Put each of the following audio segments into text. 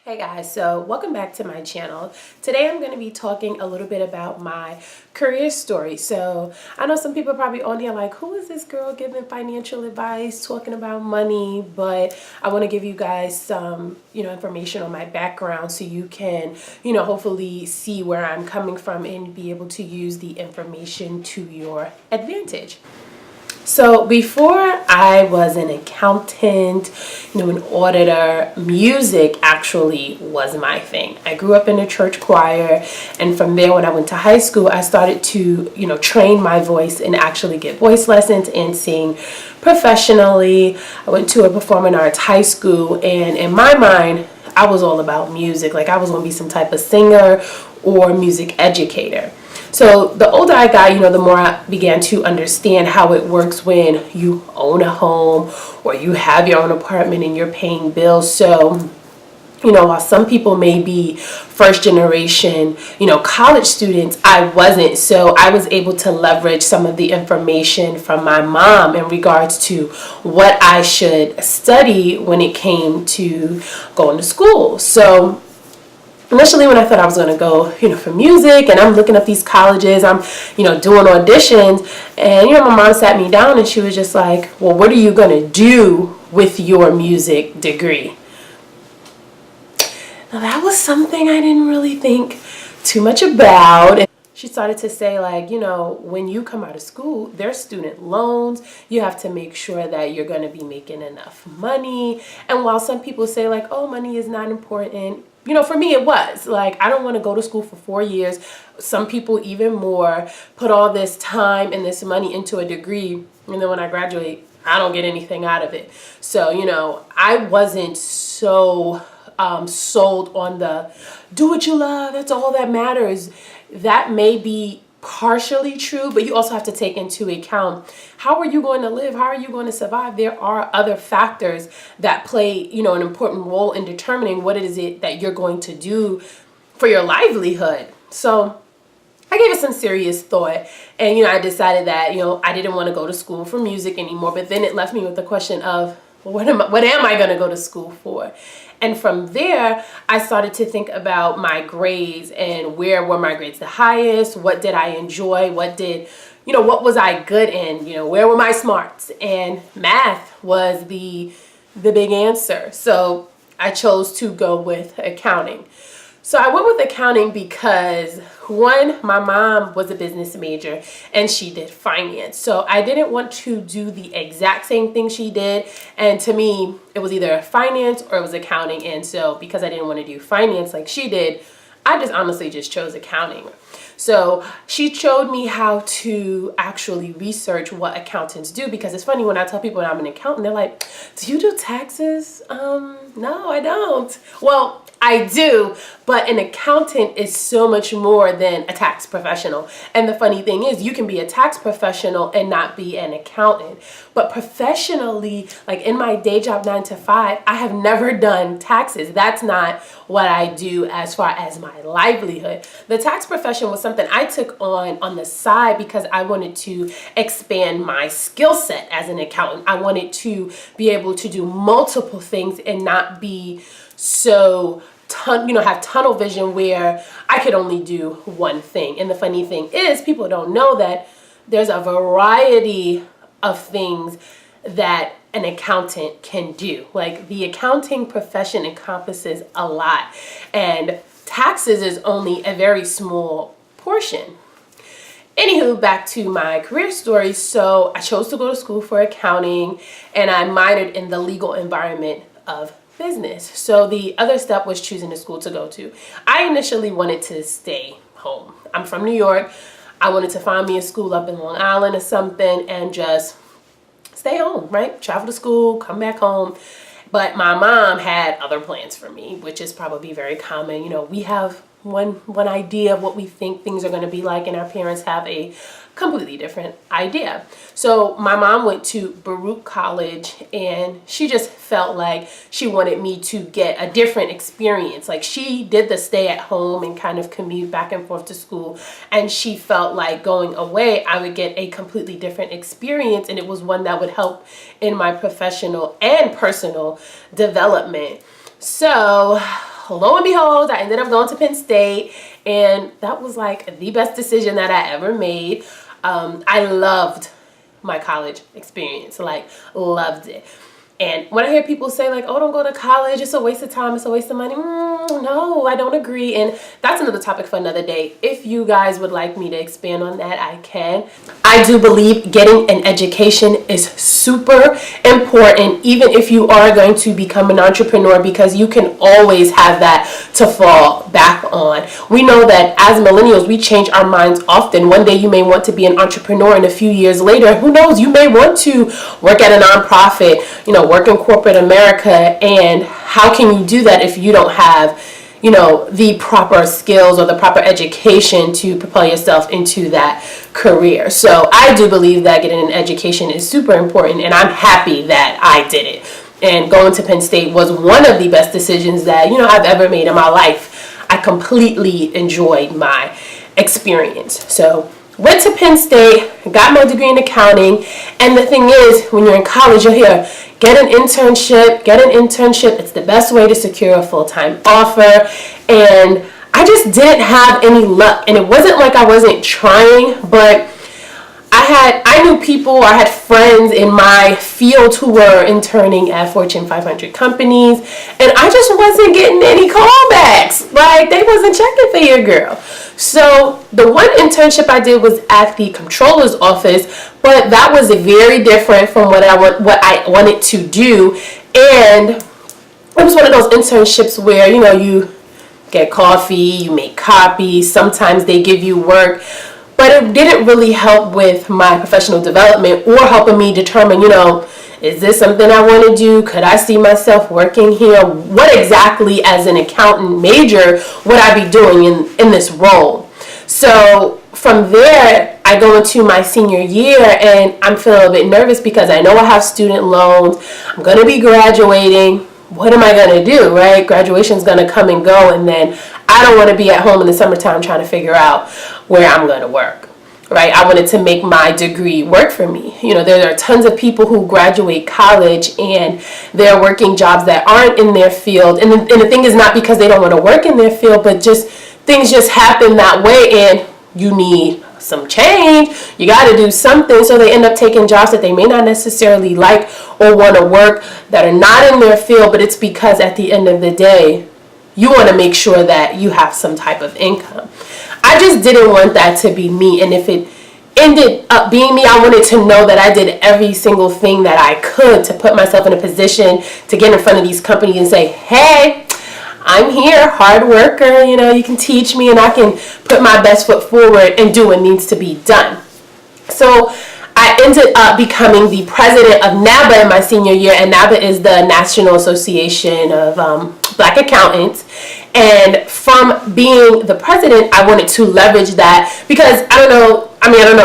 Hey guys, so welcome back to my channel. Today I'm going to be talking a little bit about my career story. So I know some people are probably on here like, who is this girl giving financial advice, talking about money? But I want to give you guys some, information on my background so you can, hopefully see where I'm coming from and be able to use the information to your advantage. So before I was an accountant, an auditor, music actually was my thing. I grew up in a church choir, and from there when I went to high school, I started to, train my voice and actually get voice lessons and sing professionally. I went to a performing arts high school, and in my mind, I was all about music. Like I was going to be some type of singer or music educator. So the older I got, the more I began to understand how it works when you own a home or you have your own apartment and you're paying bills. So, while some people may be first generation, college students, I wasn't. So I was able to leverage some of the information from my mom in regards to what I should study when it came to going to school. So initially when I thought I was going to go, for music, and I'm looking up these colleges, I'm, doing auditions, and, my mom sat me down and she was just like, well, what are you going to do with your music degree? Now that was something I didn't really think too much about. She started to say like, when you come out of school, there's student loans. You have to make sure that you're going to be making enough money. And while some people say like, oh, money is not important, for me it was. Like, I don't want to go to school for 4 years. Some people even more put all this time and this money into a degree. And then when I graduate, I don't get anything out of it. So, I wasn't so sold on the do what you love. That's all that matters. That may be partially true, but you also have to take into account how are you going to live? How are you going to survive? There are other factors that play, an important role in determining what it is that you're going to do for your livelihood. So I gave it some serious thought, and I decided that I didn't want to go to school for music anymore. But then it left me with the question of, well, what am I going to go to school for? And from there, I started to think about my grades and where were my grades the highest? What did I enjoy? What was I good in? Where were my smarts? And math was the big answer. So I chose to go with accounting. So I went with accounting because, one, my mom was a business major and she did finance. So I didn't want to do the exact same thing she did. And to me, it was either finance or it was accounting. And so because I didn't want to do finance like she did, I just honestly just chose accounting. So she showed me how to actually research what accountants do, because it's funny when I tell people I'm an accountant, they're like, do you do taxes? No, I don't. Well, I do, but an accountant is so much more than a tax professional. And the funny thing is, you can be a tax professional and not be an accountant. But professionally, like in my day job 9 to 5, I have never done taxes. That's not what I do as far as my livelihood. The tax profession was something I took on the side because I wanted to expand my skill set as an accountant. I wanted to be able to do multiple things and not be so have tunnel vision where I could only do one thing. And the funny thing is, people don't know that there's a variety of things that an accountant can do. Like the accounting profession encompasses a lot, and taxes is only a very small portion. Anywho, back to my career story. So I chose to go to school for accounting, and I minored in the legal environment of business. So the other step was choosing a school to go to. I initially wanted to stay home. I'm from New York. I wanted to find me a school up in Long Island or something and just stay home, right? Travel to school, come back home. But my mom had other plans for me, which is probably very common. We have one idea of what we think things are going to be like, and our parents have a completely different idea. So my mom went to Baruch College, and she just felt like she wanted me to get a different experience. Like she did the stay at home and kind of commute back and forth to school, and she felt like going away I would get a completely different experience, and it was one that would help in my professional and personal development. So lo and behold, I ended up going to Penn State, and that was like the best decision that I ever made. I loved my college experience, like loved it. And when I hear people say like, oh, don't go to college, it's a waste of time, it's a waste of money. No, I don't agree. And that's another topic for another day. If you guys would like me to expand on that, I can. I do believe getting an education is super important, even if you are going to become an entrepreneur, because you can always have that to fall back on. We know that as millennials, we change our minds often. One day you may want to be an entrepreneur, and a few years later, who knows, you may want to work at a nonprofit, work in corporate America. And how can you do that if you don't have, the proper skills or the proper education to propel yourself into that career? So I do believe that getting an education is super important, and I'm happy that I did it. And going to Penn State was one of the best decisions that, I've ever made in my life. I completely enjoyed my experience. So went to Penn State, got my degree in accounting, and the thing is, when you're in college, you'll hear, get an internship. It's the best way to secure a full-time offer. And I just didn't have any luck. And it wasn't like I wasn't trying, but I knew people, I had friends in my field who were interning at Fortune 500 companies, and I just wasn't getting any callbacks. Like, they wasn't checking for your girl. So the one internship I did was at the controller's office, but that was very different from what I wanted to do. And it was one of those internships where, you get coffee, you make copies, sometimes they give you work. But it didn't really help with my professional development or helping me determine, is this something I want to do? Could I see myself working here? What exactly, as an accountant major, would I be doing in this role? So from there, I go into my senior year, and I'm feeling a bit nervous because I know I have student loans. I'm going to be graduating. What am I going to do, right? Graduation's going to come and go, and then I don't want to be at home in the summertime trying to figure out where I'm going to work, right? I wanted to make my degree work for me. There are tons of people who graduate college and they're working jobs that aren't in their field. And the thing is not because they don't want to work in their field, but just things just happen that way, and you need some change. You got to do something. So they end up taking jobs that they may not necessarily like or want to work, that are not in their field, but it's because at the end of the day, you want to make sure that you have some type of income. I just didn't want that to be me. And if it ended up being me, I wanted to know that I did every single thing that I could to put myself in a position to get in front of these companies and say, hey, I'm here, hard worker, you can teach me, and I can put my best foot forward and do what needs to be done. So I ended up becoming the president of NABA in my senior year, and NABA is the National Association of Black Accountants. And from being the president, I wanted to leverage that because I don't know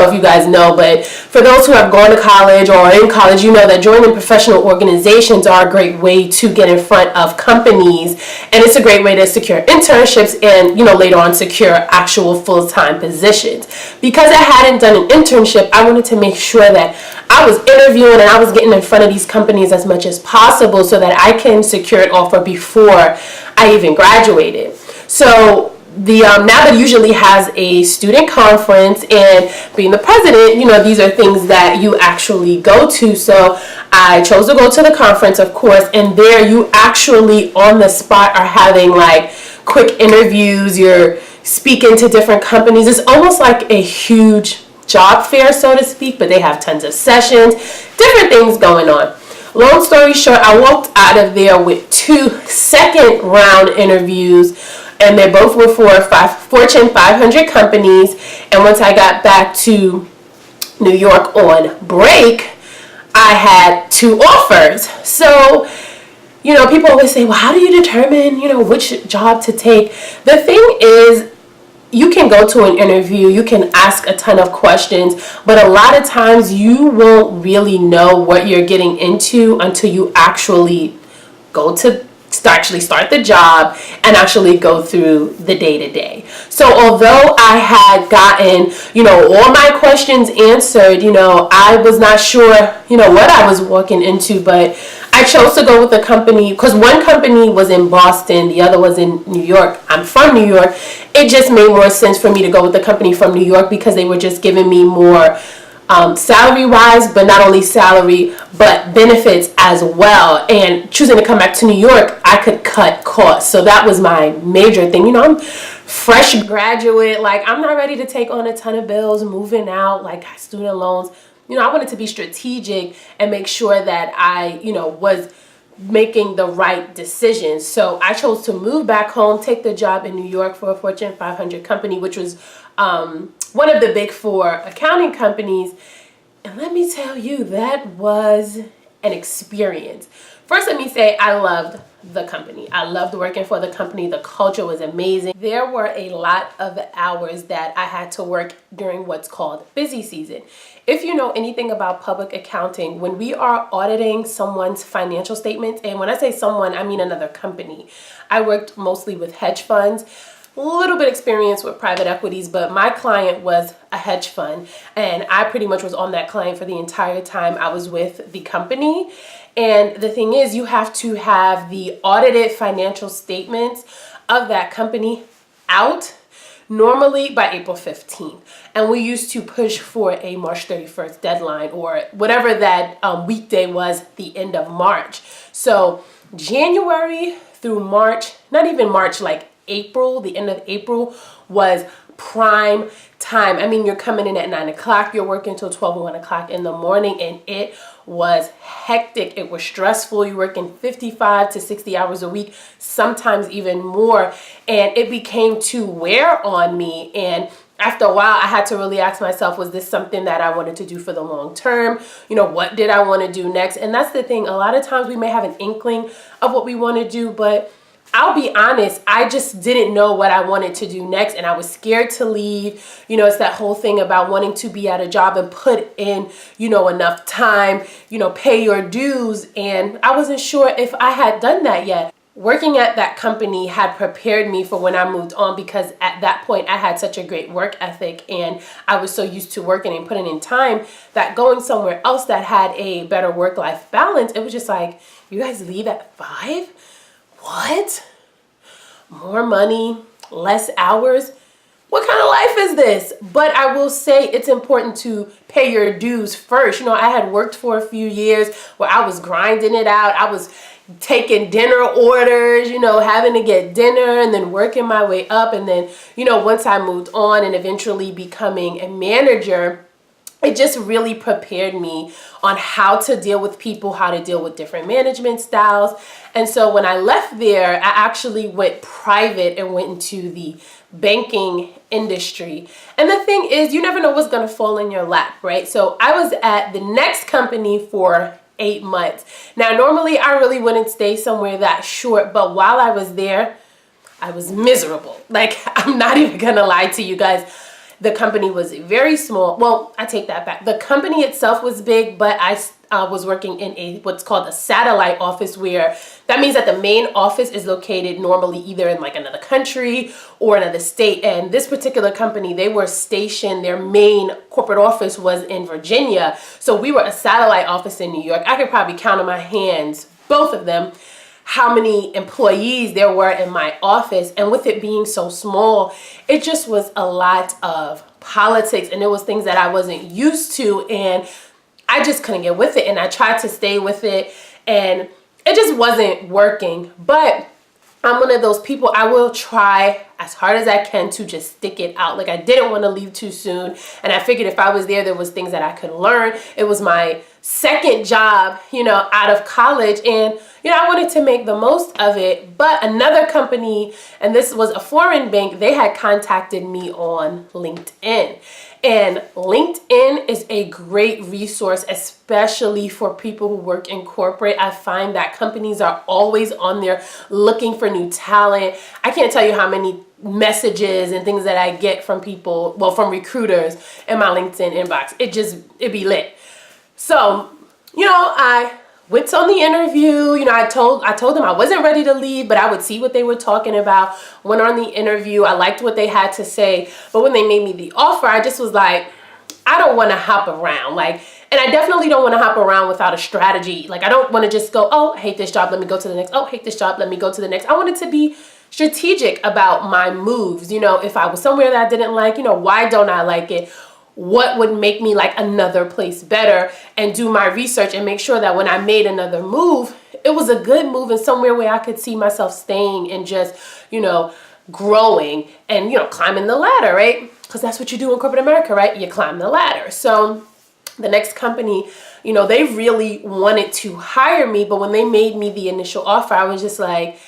if you guys know, but for those who have gone to college or are in college, you know that joining professional organizations are a great way to get in front of companies, and it's a great way to secure internships and, later on secure actual full-time positions. Because I hadn't done an internship, I wanted to make sure that I was interviewing and I was getting in front of these companies as much as possible so that I can secure an offer before I even graduated. So the NABA usually has a student conference, and being the president, these are things that you actually go to. So I chose to go to the conference, of course, and there you actually on the spot are having like quick interviews. You're speaking to different companies. It's almost like a huge job fair, so to speak, but they have tons of sessions, different things going on. Long story short, I walked out of there with 2 second round interviews, and they both were for Fortune 500 companies. And once I got back to New York on break, I had 2 offers. So, people always say, well, how do you determine, which job to take? The thing is, you can go to an interview, you can ask a ton of questions, but a lot of times you won't really know what you're getting into until you actually go to start the job and actually go through the day-to-day. So although I had gotten, all my questions answered, I was not sure, what I was walking into, but I chose to go with the company because one company was in Boston, the other was in New York. I'm from New York. It just made more sense for me to go with the company from New York because they were just giving me more salary wise, but not only salary, but benefits as well. And choosing to come back to New York, I could cut costs. So that was my major thing. You know, I'm fresh graduate. Like, I'm not ready to take on a ton of bills, moving out, like student loans. You know, I wanted to be strategic and make sure that I, you know, was making the right decisions. So I chose to move back home, take the job in New York for a Fortune 500 company, which was one of the big four accounting companies. And let me tell you, that was an experience. First, let me say I loved the company. I loved working for the company. The culture was amazing. There were a lot of hours that I had to work during what's called busy season. If you know anything about public accounting, when we are auditing someone's financial statements, and when I say someone, I mean another company. I worked mostly with hedge funds, a little bit experience with private equities, but my client was a hedge fund, and I pretty much was on that client for the entire time I was with the company. And the thing is, you have to have the audited financial statements of that company out normally by April 15th. And we used to push for a March 31st deadline, or whatever that weekday was, the end of March. So January through March, not even March, like April, the end of April was prime time. I mean, you're coming in at 9 o'clock, you're working till 12 or 1 o'clock in the morning, and it was hectic. It was stressful. You're working 55 to 60 hours a week, sometimes even more. And it became to wear on me. And after a while, I had to really ask myself, was this something that I wanted to do for the long term? You know, what did I want to do next? And that's the thing. A lot of times we may have an inkling of what we want to do, but I'll be honest, I just didn't know what I wanted to do next, and I was scared to leave. You know, it's that whole thing about wanting to be at a job and put in, you know, enough time, you know, pay your dues, and I wasn't sure if I had done that yet. Working at that company had prepared me for when I moved on, because at that point I had such a great work ethic and I was so used to working and putting in time that going somewhere else that had a better work-life balance, it was just like, you guys leave at 5? What? More money, less hours? What kind of life is this? But I will say it's important to pay your dues first. You know, I had worked for a few years where I was grinding it out. I was taking dinner orders, you know, having to get dinner and then working my way up. And then, you know, once I moved on and eventually becoming a manager, it just really prepared me on how to deal with people, how to deal with different management styles. And so when I left there, I actually went private and went into the banking industry. And the thing is, you never know what's going to fall in your lap, right? So I was at the next company for 8 months. Now, normally I really wouldn't stay somewhere that short, but while I was there, I was miserable. Like, I'm not even going to lie to you guys. The company was very small. Well, I take that back. The company itself was big, but I was working in what's called a satellite office, where that means that the main office is located normally either in like another country or another state. And this particular company, they were stationed, their main corporate office was in Virginia. So we were a satellite office in New York. I could probably count on my hands, both of them, how many employees there were in my office. And with it being so small, it just was a lot of politics, and it was things that I wasn't used to, and I just couldn't get with it. And I tried to stay with it, and it just wasn't working. But I'm one of those people, I will try as hard as I can to just stick it out. Like, I didn't want to leave too soon, and I figured if I was there was things that I could learn. It was my second job, you know, out of college, and you know, I wanted to make the most of it. But another company, and this was a foreign bank, they had contacted me on LinkedIn. And LinkedIn is a great resource, especially for people who work in corporate. I find that companies are always on there looking for new talent. I can't tell you how many messages and things that I get from people, well, from recruiters in my LinkedIn inbox. It be lit. So, you know, I went on the interview. You know, I told them I wasn't ready to leave, but I would see what they were talking about. Went on the interview. I liked what they had to say. But when they made me the offer, I just was like, I don't want to hop around. Like, And I definitely don't want to hop around without a strategy. Like, I don't want to just go, oh, I hate this job, let me go to the next. Oh, hate this job, let me go to the next. I want it to be strategic about my moves. You know, if I was somewhere that I didn't like, you know, why don't I like it? What would make me like another place better, and do my research and make sure that when I made another move, it was a good move and somewhere where I could see myself staying and just, you know, growing and, you know, climbing the ladder, right? Because that's what you do in corporate America, right? You climb the ladder. So the next company, you know, they really wanted to hire me, but when they made me the initial offer, I was just like,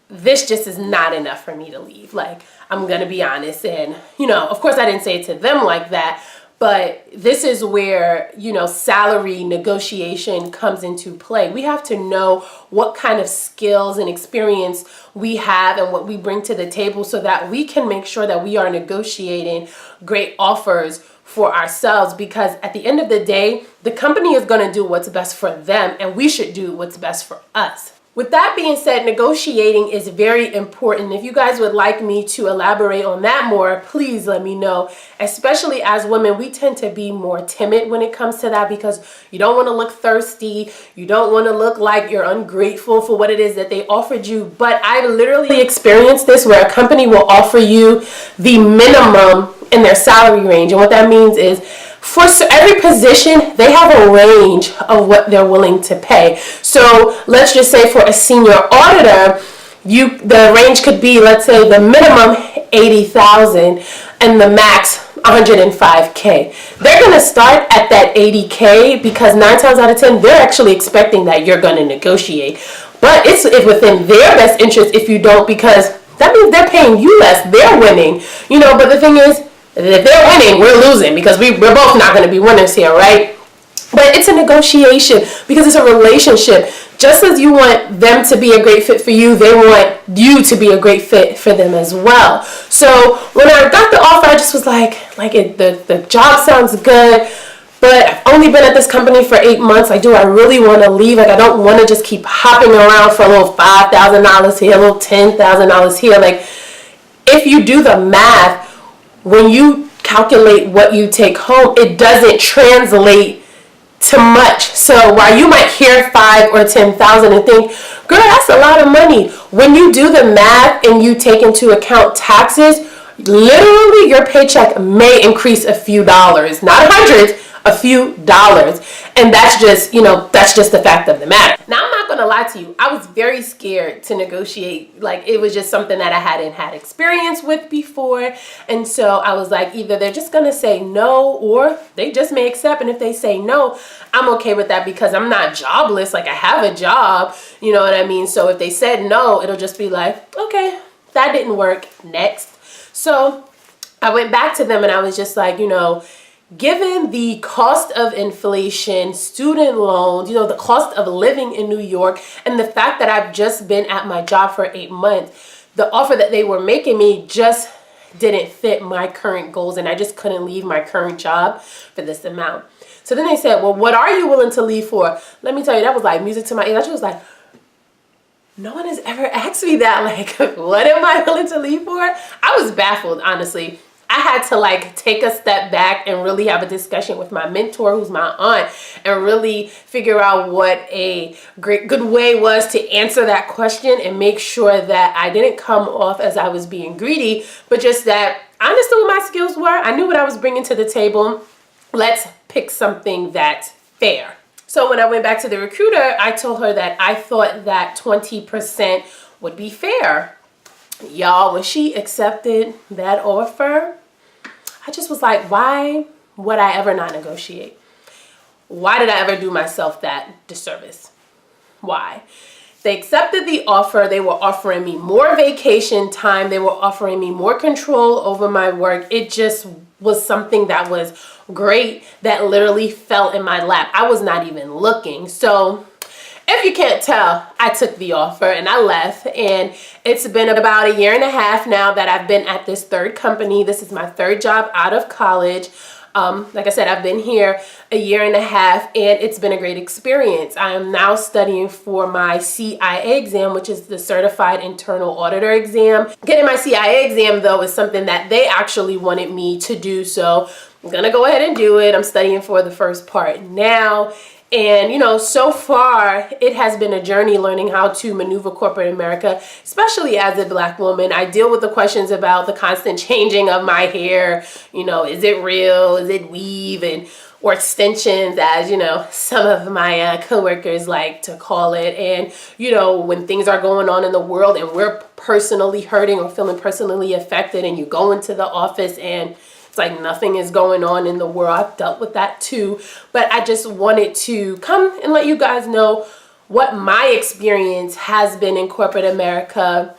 this just is not enough for me to leave. Like, I'm gonna be honest. And, you know, of course I didn't say it to them like that, but this is where, you know, salary negotiation comes into play. We have to know what kind of skills and experience we have and what we bring to the table so that we can make sure that we are negotiating great offers for ourselves, because at the end of the day, the company is going to do what's best for them, and we should do what's best for us. With that being said, negotiating is very important. If you guys would like me to elaborate on that more, please let me know. Especially as women, we tend to be more timid when it comes to that, because you don't want to look thirsty. You don't want to look like you're ungrateful for what it is that they offered you. But I've literally experienced this where a company will offer you the minimum in their salary range. And what that means is, for every position, they have a range of what they're willing to pay. So let's just say for a senior auditor, the range could be, let's say the minimum $80,000 and the max $105K. They're going to start at that $80K because 9 times out of 10, they're actually expecting that you're going to negotiate. But it's within their best interest if you don't, because that means they're paying you less. They're winning, you know. But the thing is, if they're winning, we're losing, because we're both not going to be winners here, right? But it's a negotiation because it's a relationship. Just as you want them to be a great fit for you, they want you to be a great fit for them as well. So when I got the offer, I just was like the job sounds good, but I've only been at this company for 8 months. Like, do I really want to leave? Like, I don't want to just keep hopping around for a little $5,000 here, a little $10,000 here. Like, if you do the math, when you calculate what you take home, it doesn't translate to much. So while you might hear 5 or 10,000 and think, girl, that's a lot of money, when you do the math and you take into account taxes, literally your paycheck may increase a few dollars, not hundreds, a few dollars. And that's just, you know, that's just the fact of the matter. Now, I'm not going to lie to you. I was very scared to negotiate. Like, it was just something that I hadn't had experience with before. And so I was like, either they're just going to say no, or they just may accept. And if they say no, I'm okay with that, because I'm not jobless. Like, I have a job, you know what I mean? So if they said no, it'll just be like, okay, that didn't work, next. So I went back to them and I was just like, you know, given the cost of inflation, student loans, you know, the cost of living in New York, and the fact that I've just been at my job for 8 months, the offer that they were making me just didn't fit my current goals, and I just couldn't leave my current job for this amount. So then they said, well, what are you willing to leave for? Let me tell you, that was like music to my ears. I just was like, no one has ever asked me that. Like, what am I willing to leave for? I was baffled, honestly. I had to like take a step back and really have a discussion with my mentor, who's my aunt, and really figure out what a good way was to answer that question and make sure that I didn't come off as I was being greedy, but just that I understood what my skills were. I knew what I was bringing to the table. Let's pick something that's fair. So when I went back to the recruiter, I told her that I thought that 20% would be fair. Y'all, when she accepted that offer, I just was like, why would I ever not negotiate? Why did I ever do myself that disservice? Why? They accepted the offer. They were offering me more vacation time. They were offering me more control over my work. It just was something that was great that literally fell in my lap. I was not even looking. So if you can't tell, I took the offer and I left, and it's been about 1.5 years now that I've been at this third company. This is my third job out of college. Like I said, I've been here 1.5 years, and it's been a great experience. I am now studying for my CIA exam, which is the Certified Internal Auditor exam. Getting my CIA exam, though, is something that they actually wanted me to do. So I'm gonna go ahead and do it. I'm studying for the first part now. And, you know, so far it has been a journey learning how to maneuver corporate America, especially as a Black woman. I deal with the questions about the constant changing of my hair. You know, is it real? Is it weave? And or extensions, as you know, some of my coworkers like to call it. And, you know, when things are going on in the world and we're personally hurting or feeling personally affected, and you go into the office and it's like nothing is going on in the world. I've dealt with that too. But I just wanted to come and let you guys know what my experience has been in corporate America,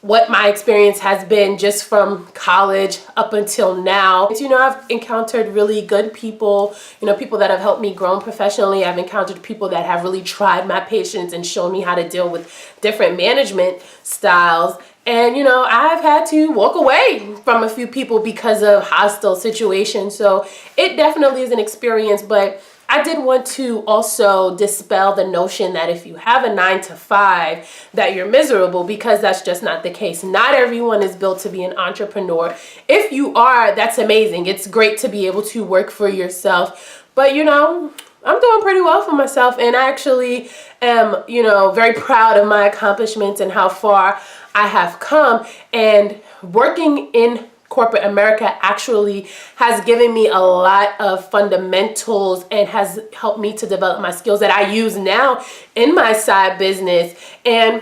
what my experience has been just from college up until now. You know, I've encountered really good people, you know, people that have helped me grow professionally. I've encountered people that have really tried my patience and shown me how to deal with different management styles. And, you know, I've had to walk away from a few people because of hostile situations. So it definitely is an experience, but I did want to also dispel the notion that if you have a 9-to-5 that you're miserable, because that's just not the case. Not everyone is built to be an entrepreneur. If you are, that's amazing. It's great to be able to work for yourself. But, you know, I'm doing pretty well for myself, and I actually am, you know, very proud of my accomplishments and how far I have come. And working in corporate America actually has given me a lot of fundamentals and has helped me to develop my skills that I use now in my side business. And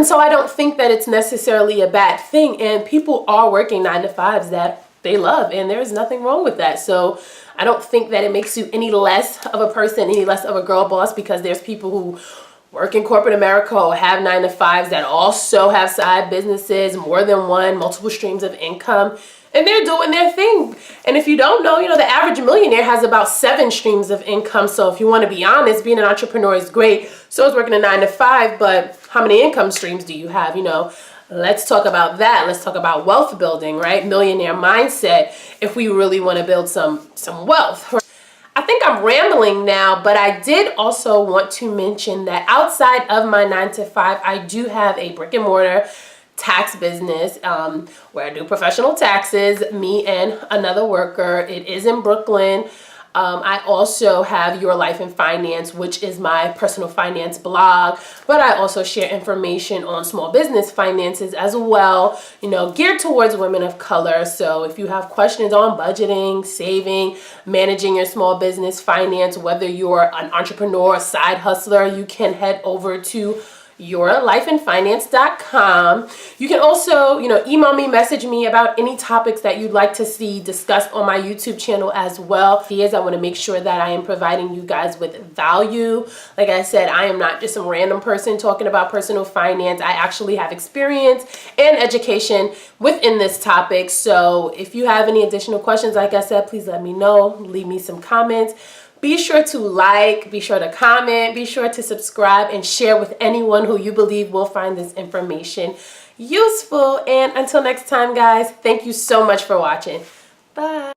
so I don't think that it's necessarily a bad thing. And people are working 9-to-5s that they love, and there's nothing wrong with that. So I don't think that it makes you any less of a person, any less of a girl boss, because there's people who work in corporate America or have 9-to-5s that also have side businesses, more than one, multiple streams of income, and they're doing their thing. And if you don't know, you know, the average millionaire has about 7 streams of income. So if you want to be honest, being an entrepreneur is great. So is working a 9-to-5, but how many income streams do you have? You know, let's talk about that. Let's talk about wealth building, right? Millionaire mindset, if we really want to build some wealth. I think I'm rambling now, but I did also want to mention that outside of my 9-to-5, I do have a brick and mortar tax business where I do professional taxes, me and another worker. It is in Brooklyn. I also have Your Life and Finance, which is my personal finance blog, but I also share information on small business finances as well, you know, geared towards women of color. So if you have questions on budgeting, saving, managing your small business finance, whether you're an entrepreneur, a side hustler, you can head over to yourlifeandfinance.com. You can also, you know, email me, message me about any topics that you'd like to see discussed on my YouTube channel as well. I want to make sure that I am providing you guys with value. Like I said, I am not just some random person talking about personal finance. I actually have experience and education within this topic. So if you have any additional questions, like I said, please let me know. Leave me some comments. Be sure to like, be sure to comment, be sure to subscribe and share with anyone who you believe will find this information useful. And until next time, guys, thank you so much for watching. Bye.